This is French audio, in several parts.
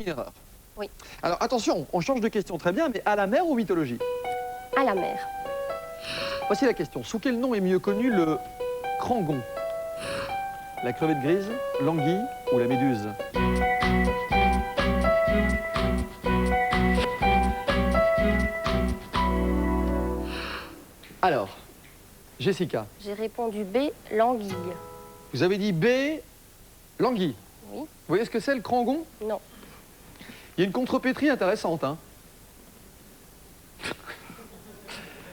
Une erreur. Oui. Alors attention, on change de question très bien, mais à la mer ou mythologie? À la mer. Voici la question. Sous quel nom est mieux connu le crangon? La crevette grise, l'anguille ou la méduse? Alors, Jessica, J'ai répondu B, l'anguille. vous avez dit B, l'anguille. Oui. Vous voyez ce que c'est le crangon? Non. Il y a une contrepétrie intéressante, hein.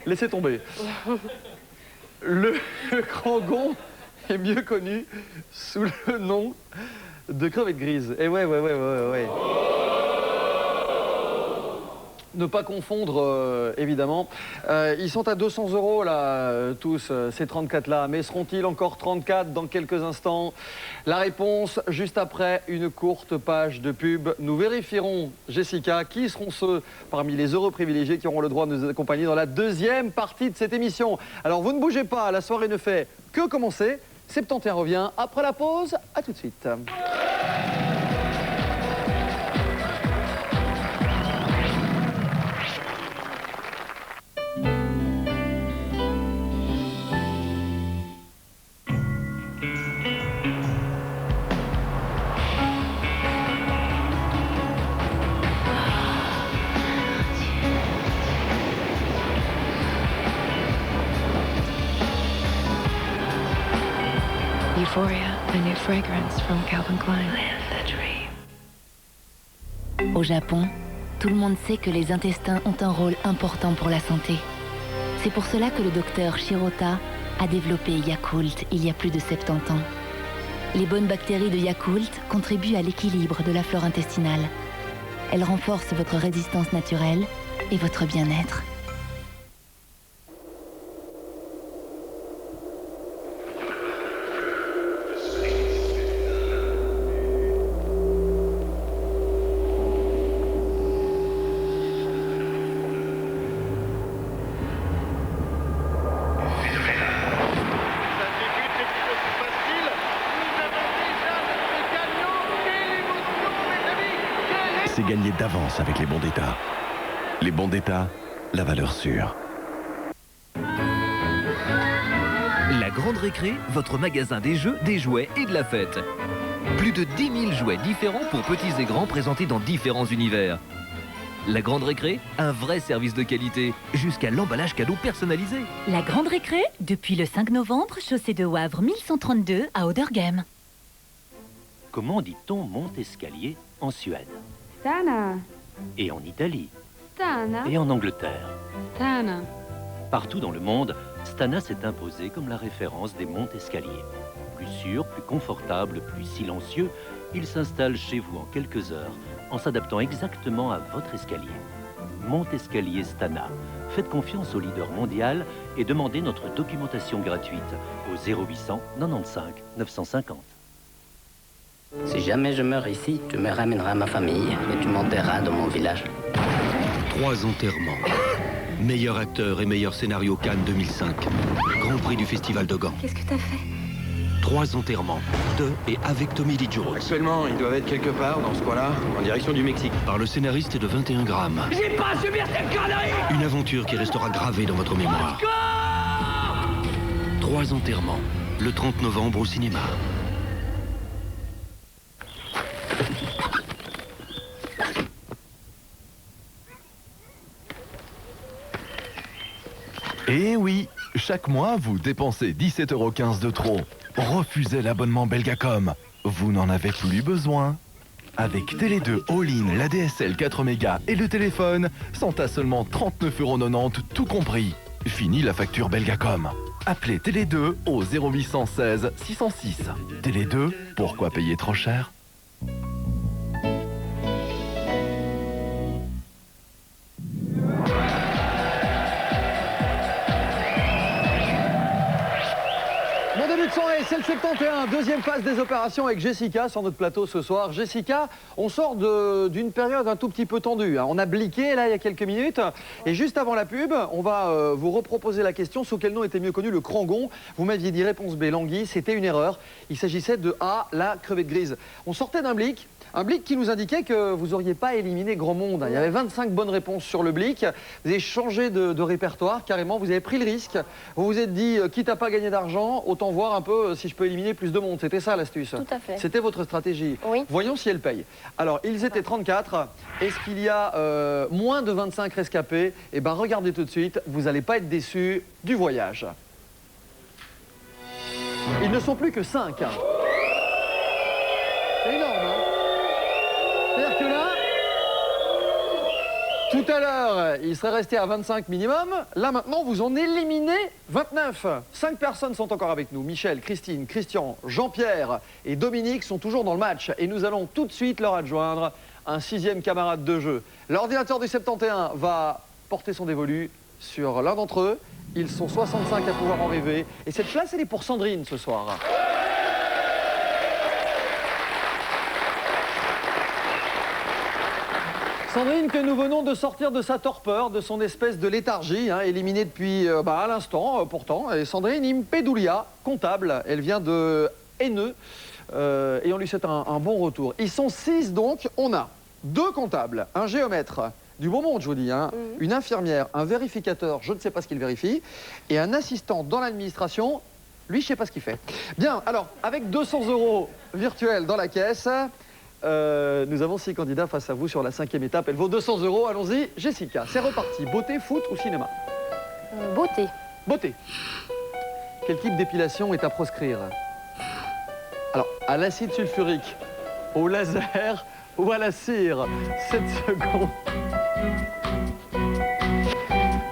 Laissez tomber. Le crangon est mieux connu sous le nom de crevette grise. Et ouais. Ne pas confondre, évidemment. Ils sont à 200 € là, tous, ces 34-là. Mais seront-ils encore 34 dans quelques instants? La réponse, juste après une courte page de pub. Nous vérifierons, Jessica, qui seront ceux parmi les heureux privilégiés qui auront le droit de nous accompagner dans la deuxième partie de cette émission. Alors, vous ne bougez pas, la soirée ne fait que commencer. 71 revient après la pause. À tout de suite. Euphoria, a new fragrance from Calvin Klein. Au Japon, tout le monde sait que les intestins ont un rôle important pour la santé. C'est pour cela que le docteur Shirota a développé Yakult il y a plus de 70 ans. Les bonnes bactéries de Yakult contribuent à l'équilibre de la flore intestinale. Elles renforcent votre résistance naturelle et votre bien-être. C'est gagner d'avance avec les bons d'État. Les bons d'État, la valeur sûre. La Grande Récré, votre magasin des jeux, des jouets et de la fête. Plus de 10 000 jouets différents pour petits et grands présentés dans différents univers. La Grande Récré, un vrai service de qualité, jusqu'à l'emballage cadeau personnalisé. La Grande Récré, depuis le 5 novembre, chaussée de Wavre 1132 à Oderghem. Comment dit-on monte-escalier en Suède? Stana. Et en Italie? Stana. Et en Angleterre? Stana. Partout dans le monde, Stana s'est imposé comme la référence des monte-escaliers. Plus sûr, plus confortable, plus silencieux, il s'installe chez vous en quelques heures en s'adaptant exactement à votre escalier. Monte-escalier Stana. Faites confiance au leader mondial et demandez notre documentation gratuite au 0800 95 950. Si jamais je meurs ici, tu me ramèneras ma famille et tu m'enterreras dans mon village. 3 enterrements. Meilleur acteur et meilleur scénario Cannes 2005. Grand prix du Festival de Gand. Qu'est-ce que t'as fait? 3 enterrements. De et avec Tommy Lee Jones. Actuellement, ils doivent être quelque part dans ce coin-là, en direction du Mexique. Par le scénariste de 21 grammes. J'ai pas à subir cette connerie! Une aventure qui restera gravée dans votre mémoire. 3 enterrements. Le 30 novembre au cinéma. Eh oui, chaque mois, vous dépensez 17,15 € de trop. Refusez l'abonnement Belgacom. Vous n'en avez plus besoin. Avec Télé 2 All-in, la DSL 4 mégas et le téléphone sont à seulement 39,90 € tout compris. Fini la facture Belgacom. Appelez Télé 2 au 0816 606. Télé 2, pourquoi payer trop cher? Mon début de soirée, c'est le 71, deuxième phase des opérations avec Jessica sur notre plateau ce soir. Jessica, on sort d'une période un tout petit peu tendue. On a bliqué là il y a quelques minutes. Et juste avant la pub, on va vous reproposer la question. Sous quel nom était mieux connu le crangon? Vous m'aviez dit réponse B, l'anguille. C'était une erreur. Il s'agissait de A, la crevette grise. On sortait d'un blic. Un blic qui nous indiquait que vous n'auriez pas éliminé grand monde. Il y avait 25 bonnes réponses sur le blic. Vous avez changé de répertoire carrément. Vous avez pris le risque. Vous vous êtes dit, quitte à pas gagner d'argent, autant voir un peu si je peux éliminer plus de monde. C'était ça l'astuce. Tout à fait. C'était votre stratégie. Oui. Voyons si elle paye. Alors, ils étaient 34. Est-ce qu'il y a moins de 25 rescapés? Eh bien, regardez tout de suite. Vous n'allez pas être déçus du voyage. Ils ne sont plus que 5. C'est énorme, hein? C'est-à-dire que là, tout à l'heure, il serait resté à 25 minimum. Là, maintenant, vous en éliminez 29. 5 personnes sont encore avec nous. Michel, Christine, Christian, Jean-Pierre et Dominique sont toujours dans le match. Et nous allons tout de suite leur adjoindre un 6e camarade de jeu. L'ordinateur du 71 va porter son dévolu sur l'un d'entre eux. Ils sont 65 à pouvoir en rêver. Et cette place, elle est pour Sandrine ce soir. Sandrine, que nous venons de sortir de sa torpeur, de son espèce de léthargie, éliminée depuis à l'instant pourtant. Et Sandrine Impedoulia, comptable, elle vient de Haineux et on lui souhaite un bon retour. Ils sont 6 donc, on a 2 comptables, un géomètre, du bon monde je vous dis, une infirmière, un vérificateur, je ne sais pas ce qu'il vérifie, et un assistant dans l'administration, lui je ne sais pas ce qu'il fait. Bien, alors avec 200 € virtuels dans la caisse, nous avons 6 candidats face à vous sur la 5e étape. Elle vaut 200 €. Allons-y, Jessica. C'est reparti. Beauté, foot ou cinéma? Beauté. Beauté. Quel type d'épilation est à proscrire? Alors, à l'acide sulfurique, au laser ou à la cire? 7 secondes.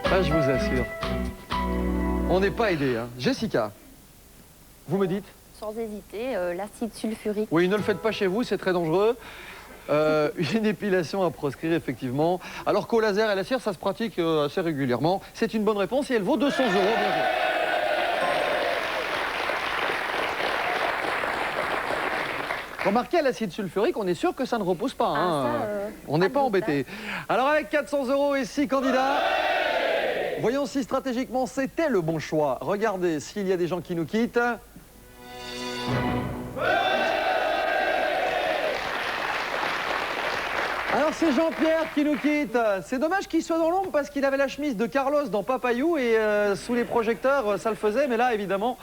Ah, je vous assure. On n'est pas aidé, hein. Jessica, vous me dites? Sans hésiter, l'acide sulfurique. Oui, ne le faites pas chez vous, c'est très dangereux. Une épilation à proscrire, effectivement. Alors qu'au laser et à la cire, ça se pratique assez régulièrement. C'est une bonne réponse et elle vaut 200 €. Bien joué. Remarquez, à l'acide sulfurique, on est sûr que ça ne repousse pas. On n'est pas embêté. Alors avec 400 € et 6 candidats, voyons si stratégiquement c'était le bon choix. Regardez s'il y a des gens qui nous quittent. Alors c'est Jean-Pierre qui nous quitte. C'est dommage qu'il soit dans l'ombre parce qu'il avait la chemise de Carlos dans Papayou et sous les projecteurs ça le faisait, mais là évidemment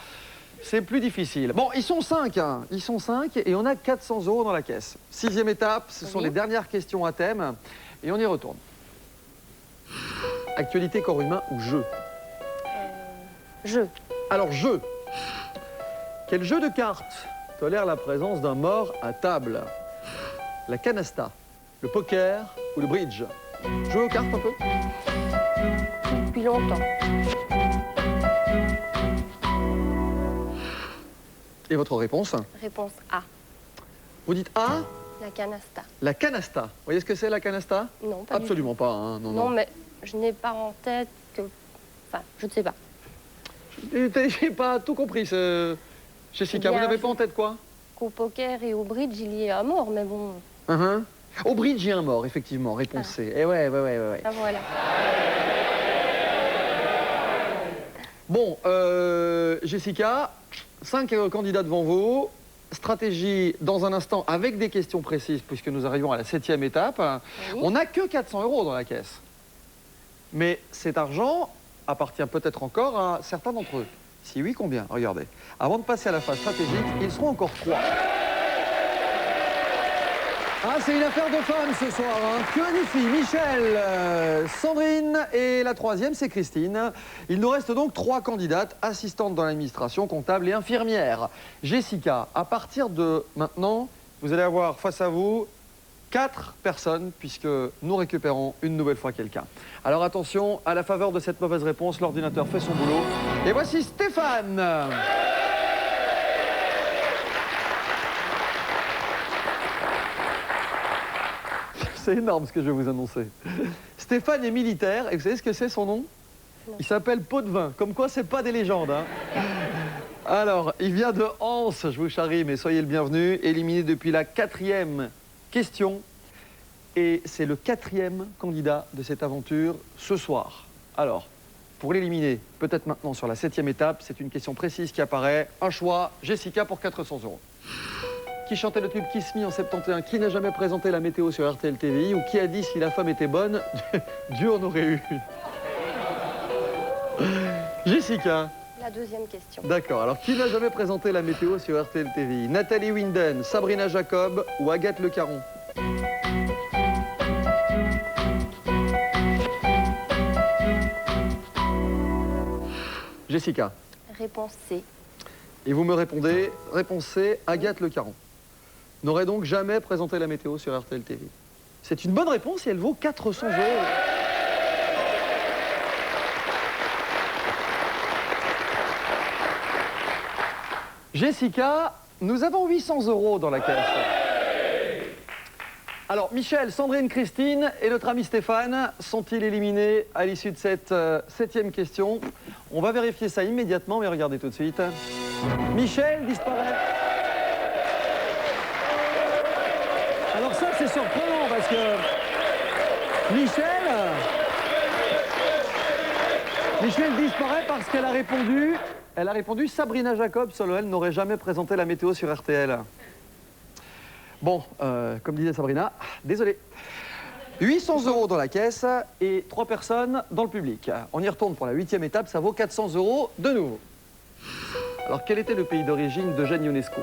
c'est plus difficile. Bon, ils sont 5, ils sont 5 et on a 400 € dans la caisse. 6e étape, ce sont les dernières questions à thème et on y retourne. Actualité, corps humain ou jeu? Jeu. Alors jeu. Quel jeu de cartes tolère la présence d'un mort à table? La canasta, le poker ou le bridge? Jouez aux cartes un peu? Depuis longtemps. Et votre réponse? Réponse A. Vous dites A? La canasta. La canasta. Vous voyez ce que c'est la canasta? Non, pas absolument du tout. pas. Hein. Non, non, mais je n'ai pas en tête que... Enfin, je ne sais pas. J'ai pas tout compris, Jessica. Vous n'avez pas en tête quoi? Qu'au poker et au bridge, il y a un mort, mais bon... Au bridge, il y a un mort, effectivement. Réponse C. Eh ouais. Ah, voilà. Bon, Jessica, 5 candidats devant vous. Stratégie dans un instant avec des questions précises puisque nous arrivons à la 7e étape. Oui. On n'a que 400 € dans la caisse. Mais cet argent appartient peut-être encore à certains d'entre eux. Si oui, combien? Regardez. Avant de passer à la phase stratégique, ils seront encore 3. Ah, c'est une affaire de femmes ce soir. Que des filles. Michel, Sandrine et la 3e, c'est Christine. Il nous reste donc 3 candidates, assistantes dans l'administration, comptable et infirmière. Jessica, à partir de maintenant, vous allez avoir face à vous 4 personnes, puisque nous récupérons une nouvelle fois quelqu'un. Alors attention, à la faveur de cette mauvaise réponse, l'ordinateur fait son boulot. Et voici Stéphane. C'est énorme ce que je vais vous annoncer. Stéphane est militaire, et vous savez ce que c'est son nom? Il s'appelle Pot de Vin, comme quoi c'est pas des légendes. Alors, il vient de Hans, je vous charrie, mais soyez le bienvenu. Éliminé depuis la 4e question. Et c'est le 4e candidat de cette aventure ce soir. Alors, pour l'éliminer, peut-être maintenant sur la 7e étape, c'est une question précise qui apparaît. Un choix, Jessica pour 400 €. Qui chantait le tube Kiss Me en 71? Qui n'a jamais présenté la météo sur RTL TVI? Ou qui a dit si la femme était bonne, Dieu en aurait eu une? Jessica. La 2e question. D'accord. Alors, qui n'a jamais présenté la météo sur RTL TVI? Nathalie Winden, Sabrina Jacob ou Agathe Le Caron? Jessica. Réponse C. Et vous me répondez, réponse C, Agathe Le Caron. N'aurait donc jamais présenté la météo sur RTL TV. C'est une bonne réponse et elle vaut 400 €. Jessica, nous avons 800 € dans la caisse. Alors, Michel, Sandrine, Christine et notre ami Stéphane sont-ils éliminés à l'issue de cette 7e question? On va vérifier ça immédiatement, mais regardez tout de suite. Michel disparaît. Alors ça, c'est surprenant parce que Michel disparaît parce qu'elle a répondu... Elle a répondu Sabrina Jacob, seule elle n'aurait jamais présenté la météo sur RTL. Bon, comme disait Sabrina, désolé. 800 € dans la caisse et 3 personnes dans le public. On y retourne pour la 8e étape, ça vaut 400 € de nouveau. Alors, quel était le pays d'origine d'Eugène Ionesco?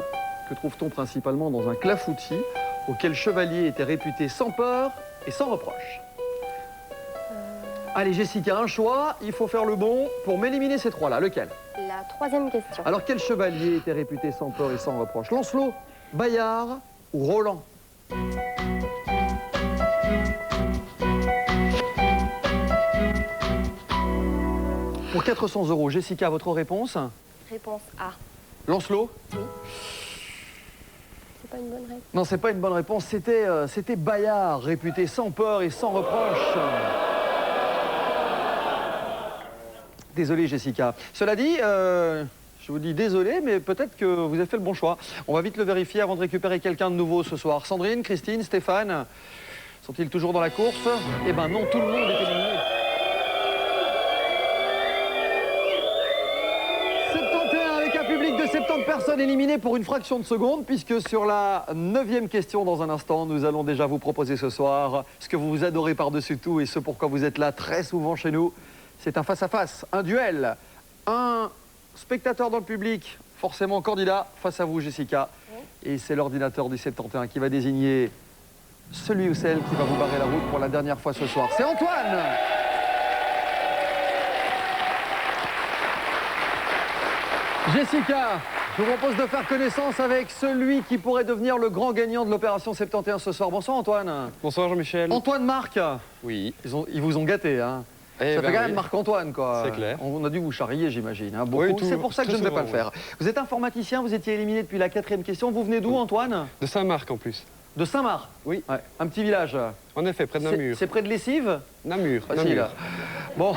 Que trouve-t-on principalement dans un clafoutis auquel Chevalier était réputé sans peur et sans reproche? Allez, Jessica, un choix, il faut faire le bon pour m'éliminer ces trois-là. Lequel? La 3e question. Alors, quel chevalier était réputé sans peur et sans reproche? Lancelot, Bayard ou Roland? Pour 400 €, Jessica, votre réponse? Réponse A. Lancelot? Oui. C'est pas une bonne réponse. Non, c'est pas une bonne réponse. C'était Bayard, réputé sans peur et sans reproche. Désolé, Jessica. Cela dit, je vous dis désolé, mais peut-être que vous avez fait le bon choix. On va vite le vérifier avant de récupérer quelqu'un de nouveau ce soir. Sandrine, Christine, Stéphane, sont-ils toujours dans la course? Eh ben non, tout le monde est éliminé. 71 avec un public de 70 personnes éliminées pour une fraction de seconde, puisque sur la 9e question dans un instant, nous allons déjà vous proposer ce soir ce que vous adorez par-dessus tout et ce pourquoi vous êtes là très souvent chez nous. C'est un face-à-face, un duel, un spectateur dans le public, forcément candidat, face à vous, Jessica. Oui. Et c'est l'ordinateur du 71 qui va désigner celui ou celle qui va vous barrer la route pour la dernière fois ce soir. C'est Antoine! Jessica, je vous propose de faire connaissance avec celui qui pourrait devenir le grand gagnant de l'opération 71 ce soir. Bonsoir Antoine. Bonsoir Jean-Michel. Antoine Marc. Oui. Ils vous ont gâté, hein. Ça fait quand même Marc-Antoine, quoi. C'est clair. On a dû vous charrier, j'imagine. Hein, beaucoup. Oui, c'est pour ça que je ne vais pas le faire. Vous êtes informaticien, vous étiez éliminé depuis la 4e question. Vous venez d'où, Antoine? De Saint-Marc, en plus. De Saint-Marc? Oui. Ouais, un petit village. En effet, près de Namur. C'est près de Lessive? Namur. Facile. Namur. Bon,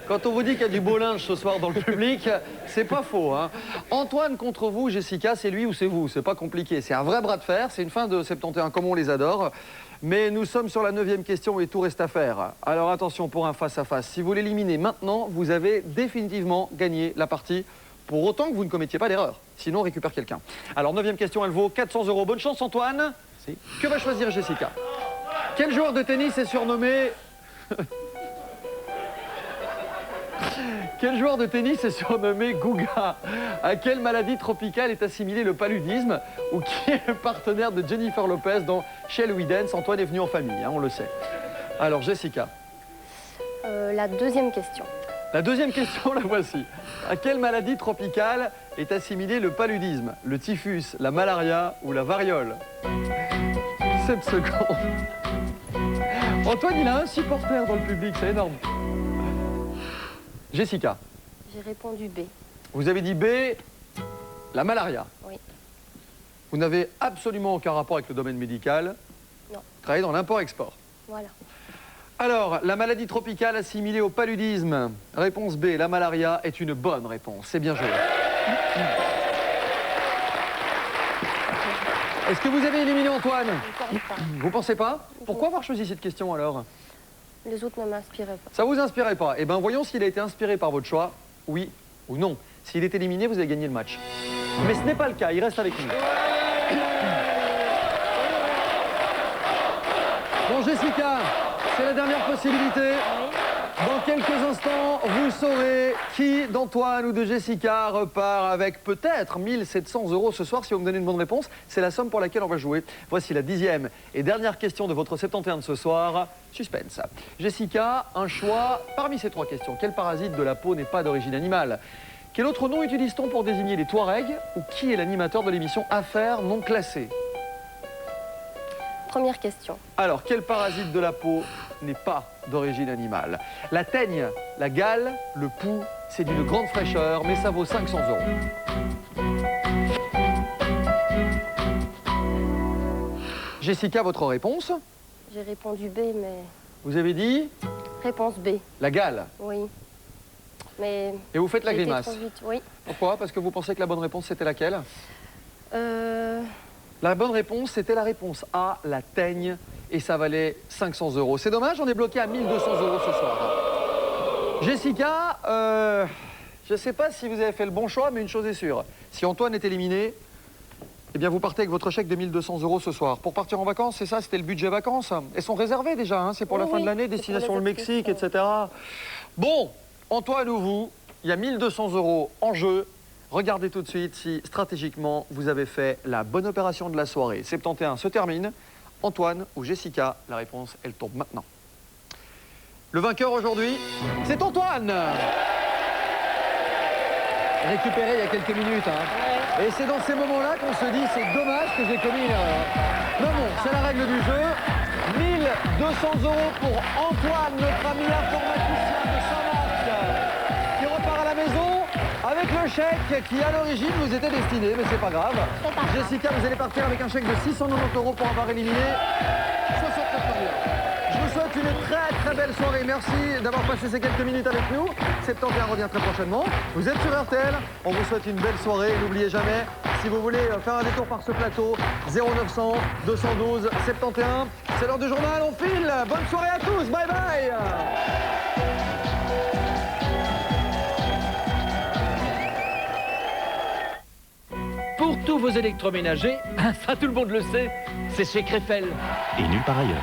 quand on vous dit qu'il y a du beau linge ce soir dans le public, c'est pas faux. Hein. Antoine contre vous, Jessica, c'est lui ou c'est vous? C'est pas compliqué. C'est un vrai bras de fer. C'est une fin de 71 comme on les adore. Mais nous sommes sur la 9e question et tout reste à faire. Alors attention pour un face-à-face. Si vous l'éliminez maintenant, vous avez définitivement gagné la partie. Pour autant que vous ne commettiez pas d'erreur. Sinon, on récupère quelqu'un. Alors, 9e question, elle vaut 400 €. Bonne chance, Antoine. Merci. Que va choisir Jessica? Quel joueur de tennis est surnommé... Quel joueur de tennis est surnommé Gouga? À quelle maladie tropicale est assimilé le paludisme? Ou qui est le partenaire de Jennifer Lopez dans Shall We Dance? Antoine est venu en famille, hein, on le sait. Alors, Jessica. La 2e question. La 2e question, la voici. À quelle maladie tropicale est assimilé le paludisme? Le typhus, la malaria ou la variole? 7 secondes. Antoine, il a un supporter dans le public, c'est énorme. Jessica. J'ai répondu B. Vous avez dit B, la malaria. Oui. Vous n'avez absolument aucun rapport avec le domaine médical. Non. Vous travaillez dans l'import-export. Voilà. Alors, la maladie tropicale assimilée au paludisme. Réponse B, la malaria est une bonne réponse. C'est bien joué. Est-ce que vous avez éliminé Antoine? Je ne pense pas. Vous pensez pas? Pourquoi avoir choisi cette question alors? Les autres ne m'inspiraient pas. Ça vous inspirait pas? Eh bien, voyons s'il a été inspiré par votre choix, oui ou non. S'il est éliminé, vous avez gagné le match. Mais ce n'est pas le cas, il reste avec nous. Bon, Jessica, c'est la dernière possibilité. Dans quelques instants, vous saurez qui d'Antoine ou de Jessica repart avec peut-être 1700 € ce soir. Si vous me donnez une bonne réponse, c'est la somme pour laquelle on va jouer. Voici la 10e et dernière question de votre 71 de ce soir. Suspense. Jessica, un choix parmi ces 3 questions. Quel parasite de la peau n'est pas d'origine animale? Quel autre nom utilise-t-on pour désigner les Touaregs? Ou qui est l'animateur de l'émission Affaires non classées? Première question. Alors, quel parasite de la peau n'est pas d'origine animale? La teigne, la gale, le poux, c'est d'une grande fraîcheur, mais ça vaut 500 €. Jessica, votre réponse? J'ai répondu B, mais... Vous avez dit? Réponse B. La gale. Oui. Mais... Et vous faites la j'ai été grimace? trop vite, oui. Pourquoi? Parce que vous pensez que la bonne réponse, c'était laquelle? La bonne réponse, c'était la réponse A, la teigne, et ça valait 500 €. C'est dommage, on est bloqué à 1200 € ce soir. Jessica, je ne sais pas si vous avez fait le bon choix, mais une chose est sûre. Si Antoine est éliminé, eh bien vous partez avec votre chèque de 1200 € ce soir. Pour partir en vacances, c'est ça, c'était le budget vacances. Elles sont réservées déjà, hein, c'est pour la fin de l'année, destination le Mexique, etc. Bon, Antoine ou vous, il y a 1200 € en jeu. Regardez tout de suite si stratégiquement vous avez fait la bonne opération de la soirée. 71 se termine. Antoine ou Jessica, la réponse, elle tombe maintenant. Le vainqueur aujourd'hui, c'est Antoine. Récupéré il y a quelques minutes. Hein. Et c'est dans ces moments-là qu'on se dit, c'est dommage que j'ai commis une erreur. Non, non, c'est la règle du jeu. 1200 € pour Antoine, notre ami informaticien de Saint-Marc, qui repart à la maison. Avec le chèque qui, à l'origine, vous était destiné, mais c'est pas grave. Jessica, vous allez partir avec un chèque de 690 € pour avoir éliminé 69 millions. Je vous souhaite une très très belle soirée. Merci d'avoir passé ces quelques minutes avec nous. 71 revient très prochainement. Vous êtes sur RTL. On vous souhaite une belle soirée. N'oubliez jamais, si vous voulez faire un détour par ce plateau, 0900 212 71. C'est l'heure du journal. On file. Bonne soirée à tous. Bye bye. Pour tous vos électroménagers, ça tout le monde le sait, c'est chez Crefel. Et nulle part ailleurs.